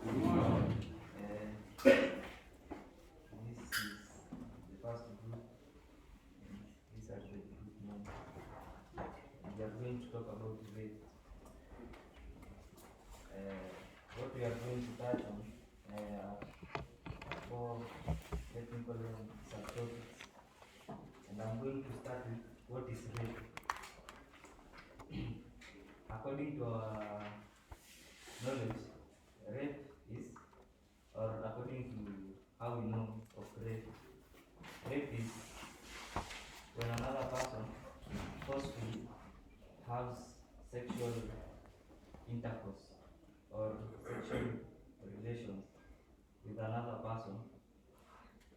This is the first group, and these are the group names. We are going to talk about rape. What we are going to touch on are four technical subtopics, and I'm going to start with what is rape. According to our knowledge, rape is, or according to how we know of rape is when another person forcefully has sexual intercourse or sexual relations with another person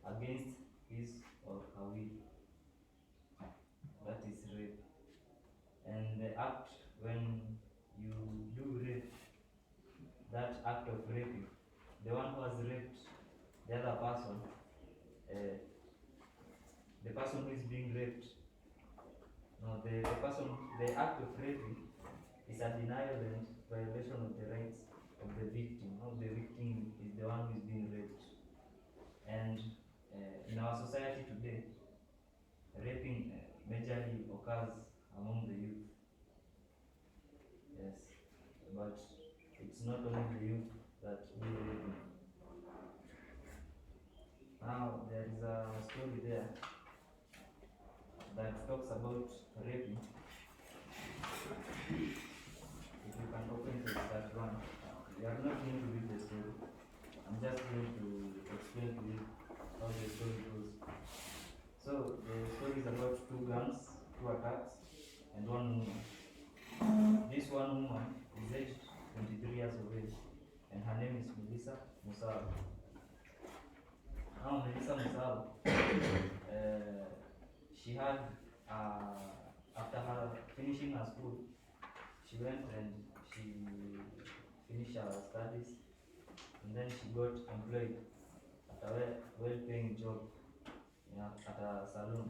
against his or her will. That is rape. And the act when you do rape, that act of raping, the one who has raped the other person, the person who is being raped, no, the act of raping is a denial and violation of the rights of the victim. No, the victim is the one who is being raped. And in our society today, raping majorly occurs among the youth. Yes, but it's not only the youth that do raping. Now there is a story there that talks about raping. If you can open to that one, we are not going to read the story. I'm just going to explain to you how the story goes. So the story is about two gangs, two attacks, and one woman. This one woman is aged 23 years of age, and her name is Melissa Musab. Now Melissa Musab, she had, after her finishing her school, she went and she finished her studies, and then she got employed at a well-paying job at a salon.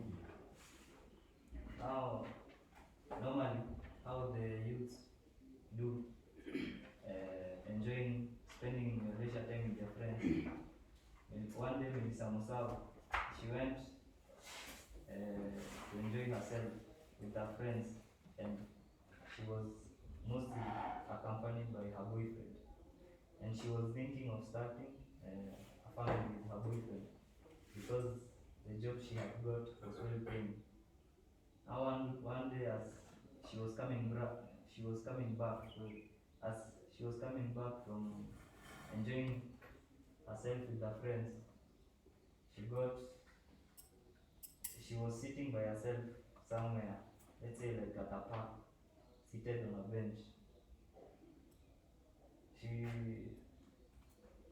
Now, normally, how the youths do, enjoying spending leisure time with their friends. And one day, Melissa Musab, she went to enjoy herself with her friends, and she was mostly accompanied by her boyfriend. And she was thinking of starting a family with her boyfriend because the job she had got was well paying. Now one day, as she was coming back, as she was coming back from enjoying herself with her friends, she was sitting by herself somewhere, let's say like at a park, seated on a bench.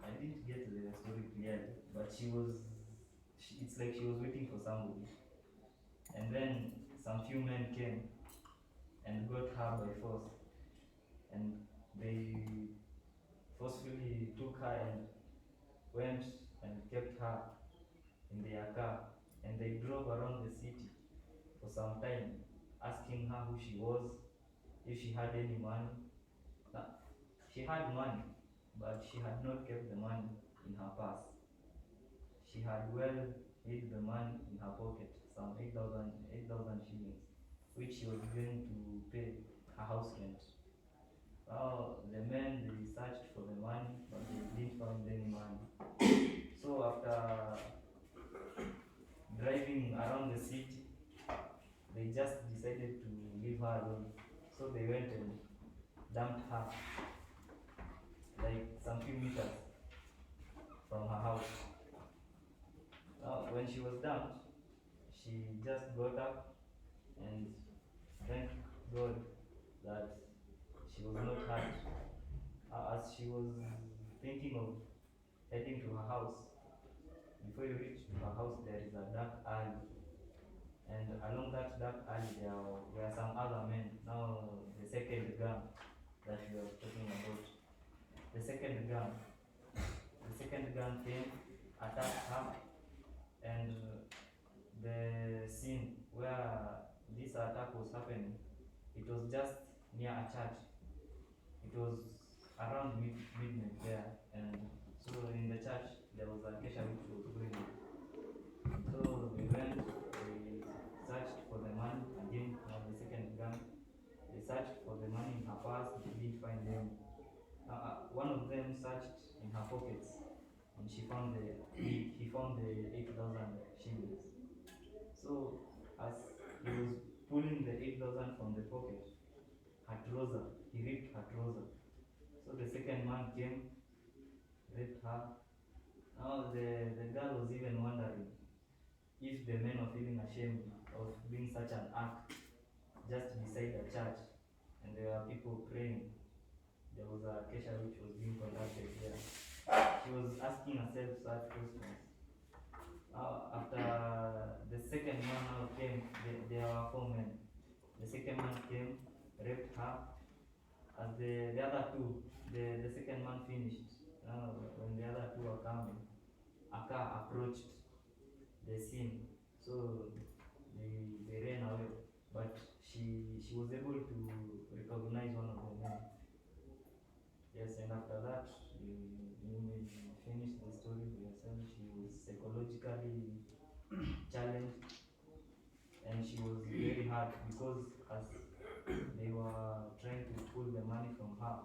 I didn't get the story clearly, but it's like she was waiting for somebody. And then some few men came and got her by force. And they forcefully took her and went and kept her in their car. And they drove around the city for some time, asking her who she was, if she had any money. She had money, but she had not kept the money in her purse. She had well hid the money in her pocket, some 8,000 shillings, which she was going to pay her house rent. The men, they searched for the money, but they didn't find any money. So after driving around the city, they just decided to leave her alone. So they went and dumped her, like some few meters from her house. When she was dumped, she just got up and thanked God that she was not hurt. As she was thinking of heading to her house, before you reach her house, there is a dark alley. And along that dark alley, there were some other men. Now, the second gang that we are talking about. The second gang came, attacked her, and the scene where this attack was happening, it was just near a church. It was around midnight there, and one of them searched in her pockets, and he found the 8,000 shillings. So as he was pulling the 8,000 from the pocket, her trouser, he ripped her trouser. So the second man came, raped her. Now the girl was even wondering if the men were feeling ashamed of doing such an act just beside a church, and there were people praying. There was a kesha which was being conducted there. She was asking herself such questions. After the second man now came, there were 4 men. The second man came, raped her. As the other two, the second man finished. When the other two were coming, a car approached the scene. So they ran away. But she was able to recognize one of the men. Yes, and after that, you may finish the story for yourself. She was psychologically challenged, and she was very hard because as they were trying to pull the money from her,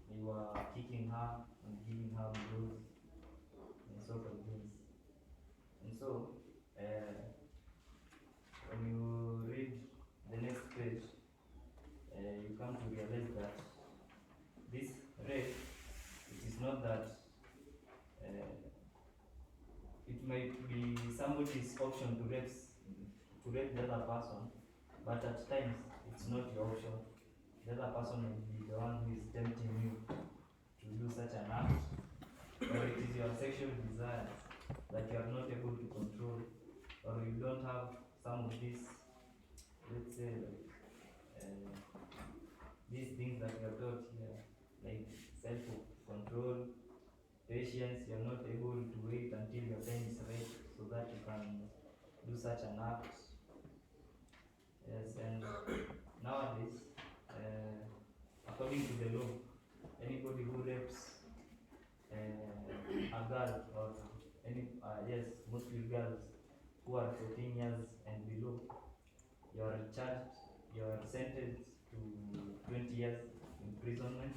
they were kicking her and giving her blows and sort of things. And so, when you read the next page, you come to realize that this rape, it is not that it might be somebody's option to rape the other person, but at times it's not your option. The other person may be the one who is tempting you to do such an act, or it is your sexual desires that you are not able to control, or you don't have some of these, let's say, like these things that we are taught here, like self-control, patience. You are not able to wait until your time is right so that you can do such an act. Yes, and nowadays, according to the law, anybody who rapes a girl or mostly girls who are 14 years and below, you are charged, you are sentenced to 20 years imprisonment,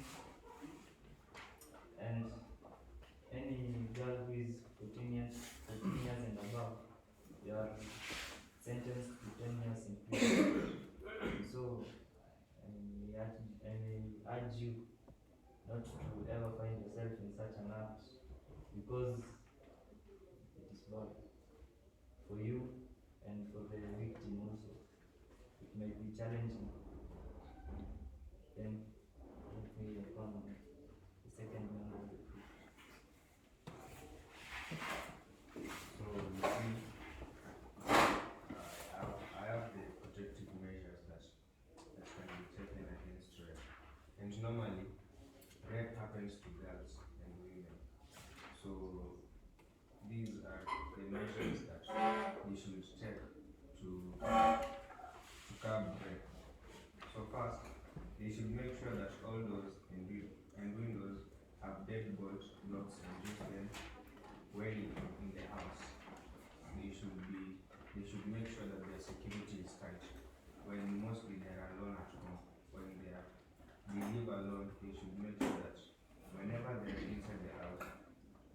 and any girl who is 14 years and above, you are sentenced to 10 years in prison. So, I urge you not to ever find yourself in such an act, because it is bad for you and for the victim also. It may be challenging. Then let me come on the second one of the proof. So you see, I have the protective measures that can be taken against rape. And normally, rape happens to girls and women. So these are the measures that you should take to curb rape. So first, they should make sure that all doors and windows have deadbolt locks and use them well in the house. They should make sure that their security is tight. When mostly they are alone at home, when they live alone, they should make sure that whenever they are inside the house,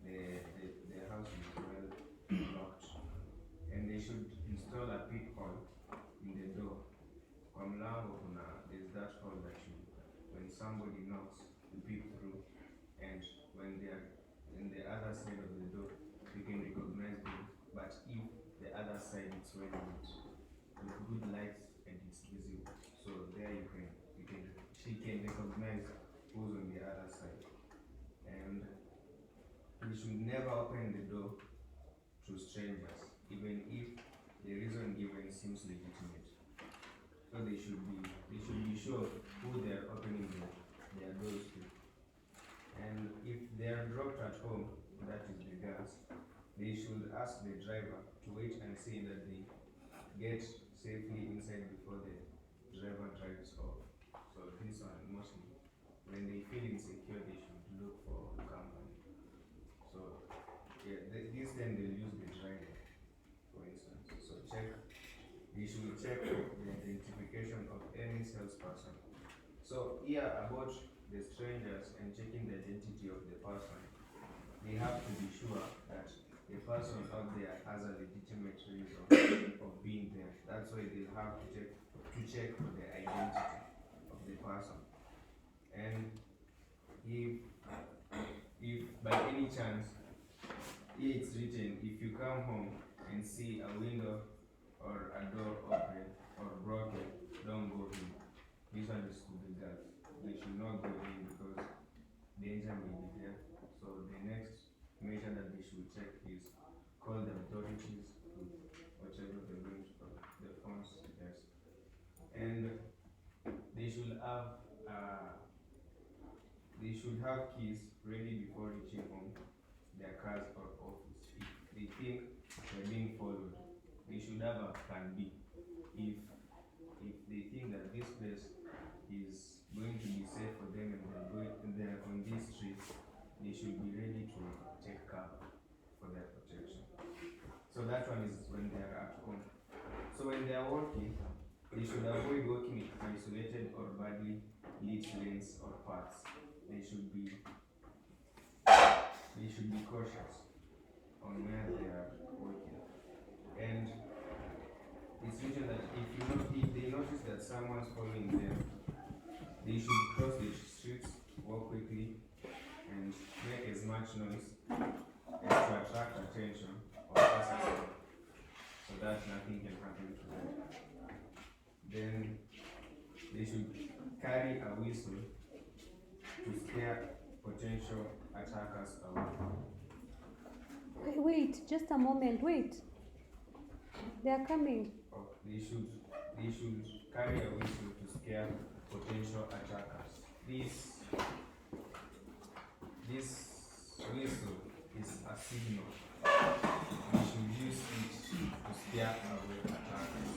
the house is well locked. And they should install a peephole in the door. There's that hole that when somebody knocks, you peek through, and when they are in the other side of the door, you can recognize them. But if the other side is well lit with good lights and it's visible, so there she can recognize who's on the other side. And you should never open the door to strangers, even if the reason given seems legitimate. So they should be sure who they are opening their doors to. And if they are dropped at home, that is the girls, they should ask the driver to wait and see that they get safely inside before the driver drives off. So this one mostly, when they feel insecure, they should look for company. So yeah, this time they'll use the driver, for instance. So they should check the identification of any salesperson. So here about the strangers and checking the identity they have to be sure that the person out there has a legitimate reason of being there. That's why they have to check for the identity of the person. And if by any chance here it's written, if you come home and see a window or a door open or broken, don't go in. This one is to the girls. They should not go in because danger may be there. So the next measure that they should check is call the authorities with whatever they're going to call the phones, yes. And they should have keys ready before reaching home, their cars or office. If they think they're being followed, they should have a plan B. If they think that this place is going to be safe for them and they're on these streets, they should be ready to take cover for their protection. So that one is when they are at home. So when they are working, they should avoid working in isolated or badly lit lanes or paths. They should be cautious on where they are working. And it's written that if they notice that someone's following them, they should cross the streets, walk quickly, and make as much noise as to attract attention or pass aside, so that nothing can happen to them. Then they should carry a whistle to scare potential attackers away. Wait, just a moment, wait. They are coming. Oh, they should carry a whistle to scare potential attackers. This whistle is a signal. We should use it to scare away attackers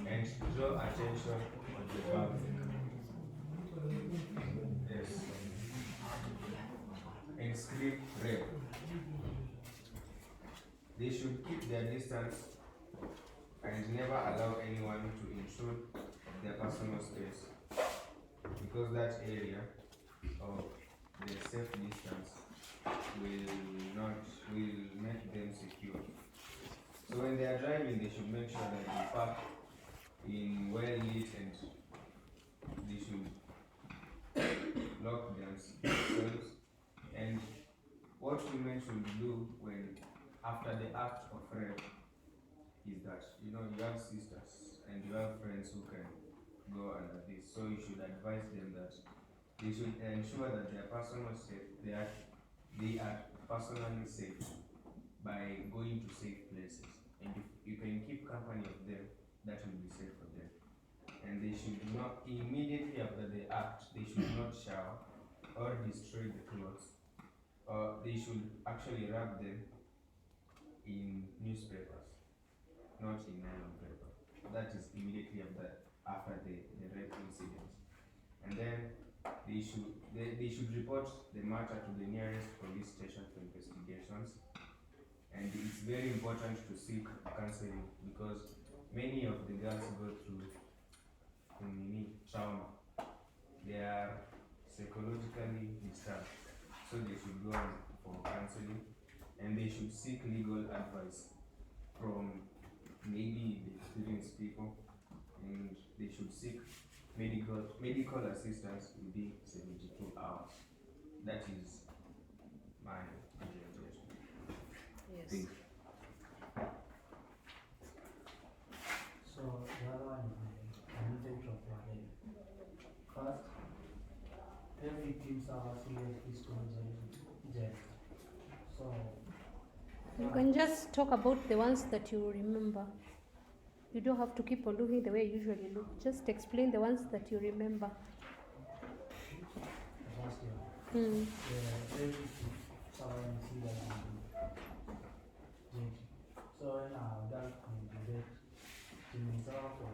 and draw attention on the public. Yes. And scream rape. They should keep their distance and never allow anyone to intrude their personal space, because that area of the safe distance will make them secure. So when they are driving, they should make sure that they park in well lit and they should lock themselves. And what women should do when after the act of rape is that you have sisters and you have friends who can go under this. So you should advise them that they should ensure that they are personally safe. They are personally safe by going to safe places. And if you can keep company of them, that will be safe for them. And they should not, immediately after the act, they should not shower or destroy the clothes. Or they should actually wrap them in newspapers, not in nylon paper. That is immediately after the rape incident. And then they should report the matter to the nearest police station for investigations. And it's very important to seek counseling because many of the girls go through trauma. They are psychologically disturbed. So they should go for counseling and they should seek legal advice from maybe the experienced people, and they should seek medical assistance within 72 hours. That is my presentation. Yes. Thank you. So the other one is an effect of the first, every team serves a serious physical injury. So You can just talk about the ones that you remember. You don't have to keep on looking the way you usually look. Just explain the ones that you remember. the first year, Mm. every team serves a serious injury. So when that can be that team is out for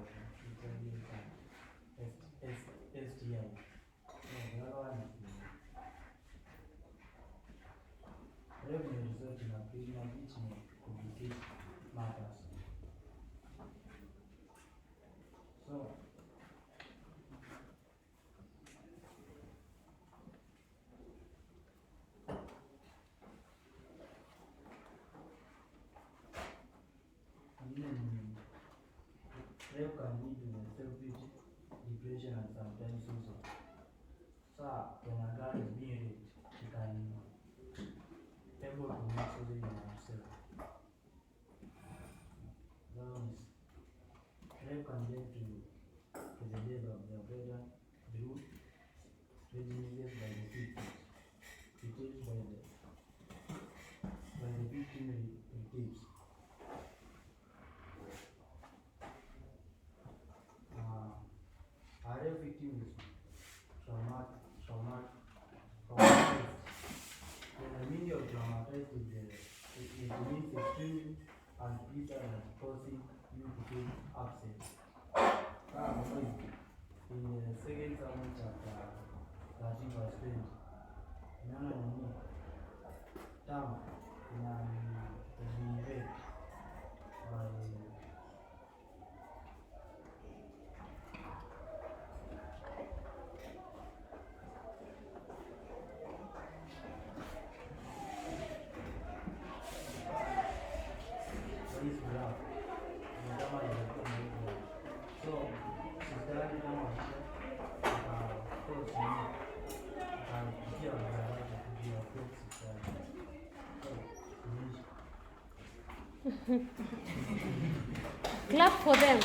STI. So the other one is revenue result in a criminal which may complicate matters. So rape can lead to self-pity, depression, and sometimes suicide. So when a girl is being raped, she can able to make suicide in herself. That one is rape can lead to the death of the offender through prejudice by the victim. Details by the victim relatives. A rape victim is traumatized. When the meaning of traumatized is it means extremely unpleasant and causing you to feel upset. In the second Samuel chapter 13 verse 20, nana nani tam na being raped by his blood. So, sister kama of course you can hear the blood to be a good sister. Clap for them.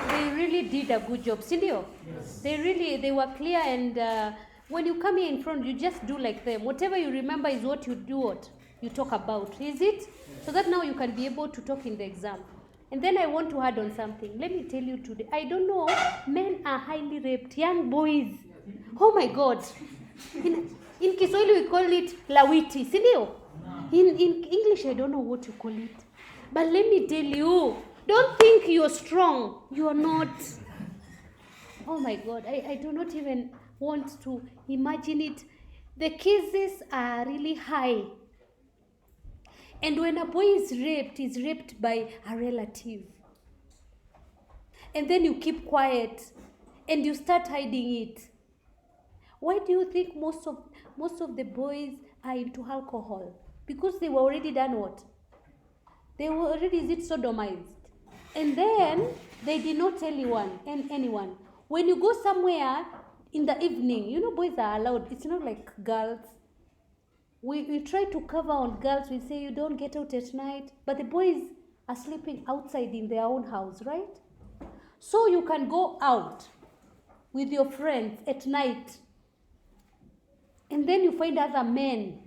They really did a good job, Cindy. Yes. They were clear, and when you come here in front, you just do like them. Whatever you remember is what you do, what you talk about, is it? So that now you can be able to talk in the exam. And then I want to add on something. Let me tell you today, I don't know, men are highly raped, young boys. Oh my God. In Kiswahili we call it lawiti, sindio? In English I don't know what you call it. But let me tell you, don't think you're strong. You are not. Oh my God, I do not even want to imagine it. The cases are really high. And when a boy is raped by a relative. And then you keep quiet and you start hiding it. Why do you think most of the boys are into alcohol? Because they were already done what? They were already sodomized. And then they did not tell anyone. When you go somewhere in the evening, you know boys are allowed. It's not like girls. We try to cover on girls. We say you don't get out at night. But the boys are sleeping outside in their own house, right? So you can go out with your friends at night. And then you find other men,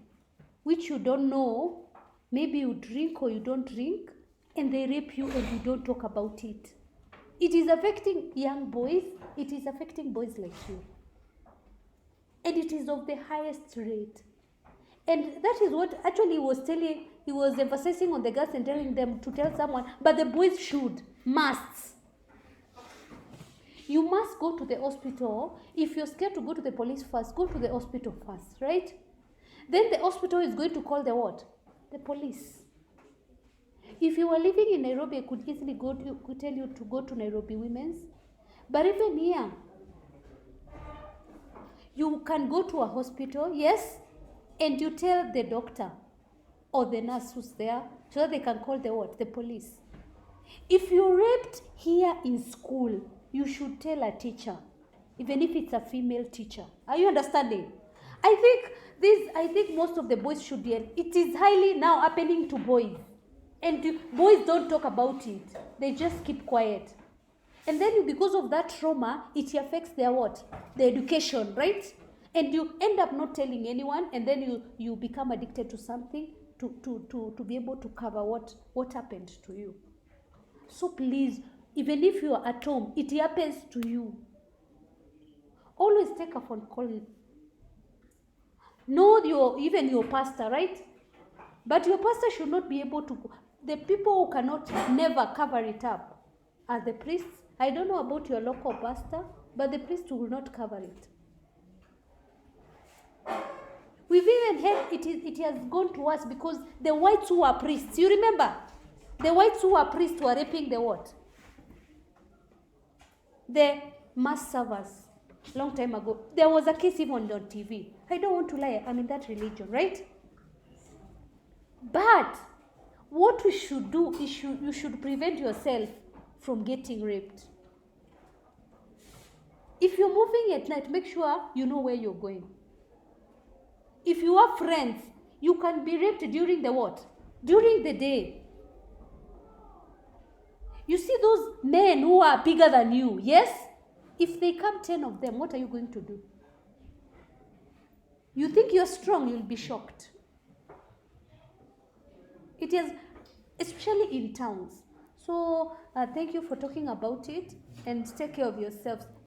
which you don't know. Maybe you drink or you don't drink. And they rape you and you don't talk about it. It is affecting young boys. It is affecting boys like you. And it is of the highest rate. And that is what actually he was emphasizing on the girls and telling them to tell someone. But the boys must. You must go to the hospital. If you're scared to go to the police first, go to the hospital first, right? Then the hospital is going to call the what? The police. If you were living in Nairobi, I could easily could tell you to go to Nairobi Women's. But even here, you can go to a hospital, yes, and you tell the doctor or the nurse who's there so that they can call the what? The police. If you're raped here in school, you should tell a teacher, even if it's a female teacher. Are you understanding? I think most of the boys should be. It is highly now happening to boys. And boys don't talk about it. They just keep quiet. And then because of that trauma, it affects their what? Their education, right? And you end up not telling anyone, and then you become addicted to something to be able to cover what happened to you. So please, even if you are at home, it happens to you. Always take a phone call. Know even your pastor, right? But your pastor should not be able to. The people who cannot never cover it up are the priests. I don't know about your local pastor, but the priest will not cover it. We've even heard it has gone to us because the whites who are priests, you remember? The whites who are priests were raping the what? The mass servers. Long time ago. There was a case even on TV. I don't want to lie. I'm in that religion, right? But what we should do is you should prevent yourself from getting raped. If you're moving at night, make sure you know where you're going. If you have friends, you can be raped during the what? During the day. You see those men who are bigger than you, yes? If they come 10 of them, what are you going to do? You think you're strong, you'll be shocked. It is, especially in towns. So thank you for talking about it, and take care of yourselves.